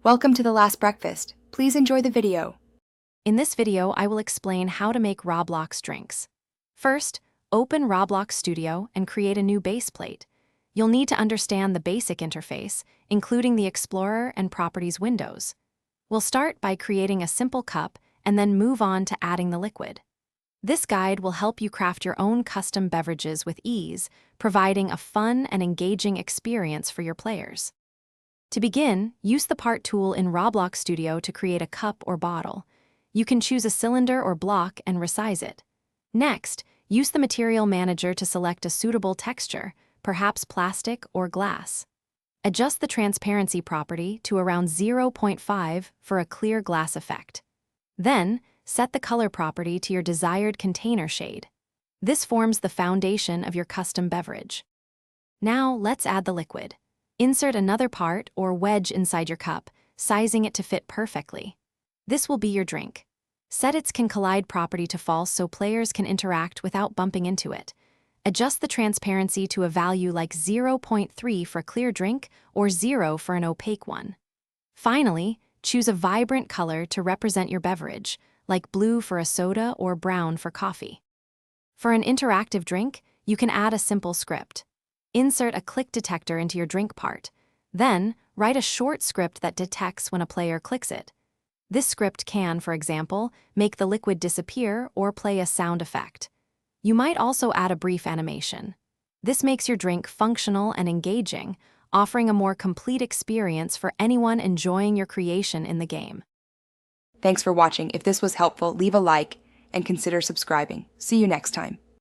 Welcome to the last breakfast. Please enjoy the video. In this video, I will explain how to make Roblox drinks. First, open Roblox Studio and create a new base plate. You'll need to understand the basic interface, including the Explorer and Properties windows. We'll start by creating a simple cup and then move on to adding the liquid. This guide will help you craft your own custom beverages with ease, providing a fun and engaging experience for your players. To begin, use the Part tool in Roblox Studio to create a cup or bottle. You can choose a cylinder or block and resize it. Next, use the Material Manager to select a suitable texture, perhaps plastic or glass. Adjust the transparency property to around 0.5 for a clear glass effect. Then, set the color property to your desired container shade. This forms the foundation of your custom beverage. Now, let's add the liquid. Insert another part or wedge inside your cup, sizing it to fit perfectly. This will be your drink. Set its can collide property to false so players can interact without bumping into it. Adjust the transparency to a value like 0.3 for a clear drink or 0 for an opaque one. Finally, choose a vibrant color to represent your beverage, like blue for a soda or brown for coffee. For an interactive drink, you can add a simple script. Insert a click detector into your drink part. Then, write a short script that detects when a player clicks it. This script can, for example, make the liquid disappear or play a sound effect. You might also add a brief animation. This makes your drink functional and engaging, offering a more complete experience for anyone enjoying your creation in the game. Thanks for watching. If this was helpful, leave a like and consider subscribing. See you next time.